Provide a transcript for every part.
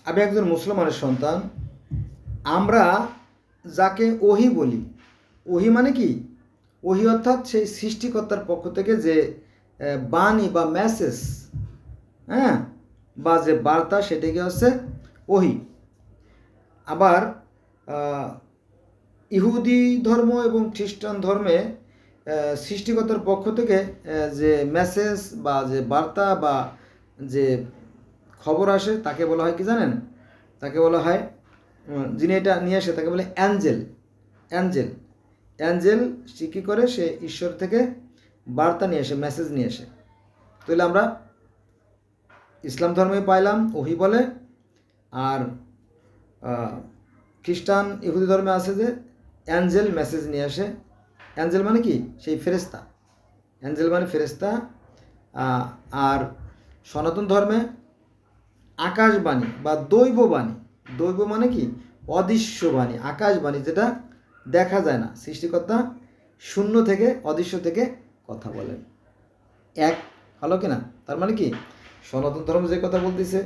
আমি একজন মুসলমানের সন্তান। আমরা যাকে ওহি বলি, ওহি মানে কি? ওহি অর্থাৎ সেই সৃষ্টিকর্তার পক্ষ থেকে যে বাণী বা মেসেজ, হ্যাঁ, বা যে বার্তা, সেটাকে হচ্ছে ওহি। আবার ইহুদি ধর্ম এবং খ্রিস্টান ধর্মে সৃষ্টিকর্তার পক্ষ থেকে যে মেসেজ বা যে বার্তা বা যে খবর আসে তাকে বলা হয় কি জানেন? তাকে বলা হয়, যিনি এটা নিয়ে আসে তাকে বলে অ্যাঞ্জেল। অ্যাঞ্জেল অ্যাঞ্জেল সে কী করে? সে ঈশ্বর থেকে বার্তা নিয়ে আসে, মেসেজ নিয়ে আসে। তাহলে আমরা ইসলাম ধর্মে পাইলাম ওহি বলে, আর খ্রিস্টান ইহুদি ধর্মে আছে যে অ্যাঞ্জেল মেসেজ নিয়ে আসে। অ্যাঞ্জেল মানে কি? সেই ফেরেস্তা। অ্যাঞ্জেল মানে ফেরেস্তা। আর সনাতন ধর্মে আকাশবাণী বা দৈববাণী। দৈব মানে কি? অদৃশ্যবাণী, আকাশবাণী, যেটা দেখা যায় না। সৃষ্টিকর্তা শূন্য থেকে, অদৃশ্য থেকে কথা বলেন। এক হলো কি না? তার মানে কি? সনাতন ধর্ম যে কথা বলতেছে,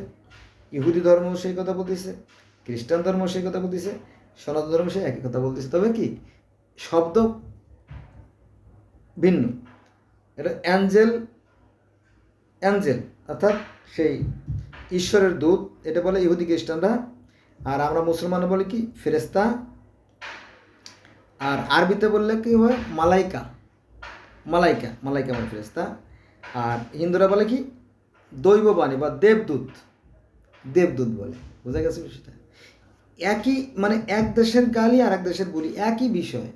ইহুদি ধর্ম সেই কথা বলতেছে, খ্রিস্টান ধর্ম সেই কথা বলতেছে, সনাতন ধর্ম সেই একই কথা বলতেছে, তবে কি শব্দ ভিন্ন। এটা অ্যাঞ্জেল, অ্যাঞ্জেল অর্থাৎ সেই ঈশ্বরের দূত, এটা বলে ইহুদি খ্রিস্টানরা। আর আমরা মুসলমানরা বলি কি? ফেরেস্তা। আর আরবিতে বললে কি হয়? মালাইকা। মালাইকা, মালাইকা মানে ফেরেস্তা। আর হিন্দুরা বলে কি? দৈববাণী বা দেবদূত। দেবদূত বলে। বোঝা গেছে বিষয়টা? একই মানে এক দেশের গালি আর এক দেশের বলি, একই বিষয়।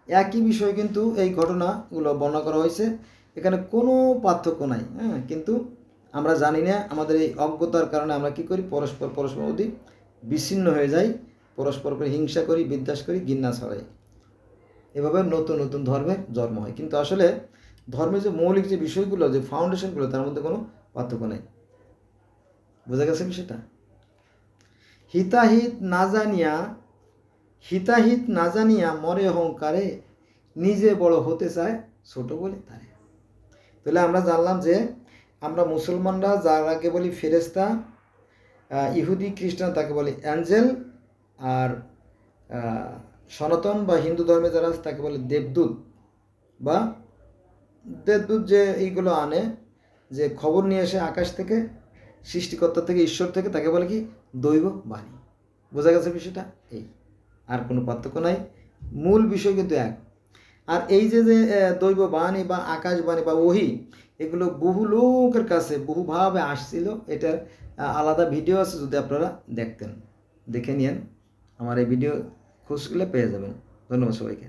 একই বিষয় কিন্তু এই ঘটনাগুলো বর্ণনা করা হয়েছে, এখানে কোনো পার্থক্য নাই। হ্যাঁ, কিন্তু আমরা জানি না, আমাদের এই অজ্ঞতার কারণে আমরা কি করি? পরস্পর প্রতি বিচ্ছিন্ন হয়ে যাই, পরস্পর হিংসা করি, বিদ্বেষ করি, ঘৃণা ছড়াই। এভাবে নতুন নতুন ধর্মের জন্ম হয়, কিন্তু আসলে ধর্মের যে মৌলিক যে বিষয়গুলো, যে ফাউন্ডেশনগুলো, তার মধ্যে কোনো পার্থক্য নেই। বোঝা গেছে বিষয়টা? হিতাহিত না জানিয়া মরে অহংকারে, নিজে বড় হতে চায় ছোট বলে তারে। তাহলে আমরা জানলাম যে আমরা মুসলমানরা যারাকে বলি ফেরেস্তা, ইহুদি খ্রিস্টান তাকে বলি অ্যাঞ্জেল, আর সনাতন বা হিন্দু ধর্মে যারা আছে তাকে বলে দেবদূত। বা দেবদূত যে এইগুলো আনে, যে খবর নিয়ে এসে আকাশ থেকে, সৃষ্টিকর্তা থেকে, ঈশ্বর থেকে, তাকে বলে কি? দৈব বাণী। বোঝা গেছে বিষয়টা? এই, আর কোনো পার্থক্য নাই, মূল বিষয় কিন্তু এক। আর এই যে যে দৈব বাণী বা আকাশবাণী বা ওহি, এগুলো বহু লোকের কাছে বহুভাবে আসছিল। এটার আলাদা ভিডিও আছে, যদি আপনারা দেখতেন, দেখে নিন। আমার এই ভিডিও খুঁজলে পেয়ে যাবেন। ধন্যবাদ সবাইকে।